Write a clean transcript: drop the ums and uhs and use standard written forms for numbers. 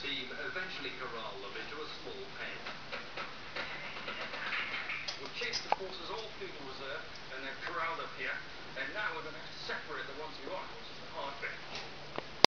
team eventually corral them into a small pen. We've chased the horses all through the reserve and they're corralled up here, and now we're going to have to separate the ones we want, which is the hard bit.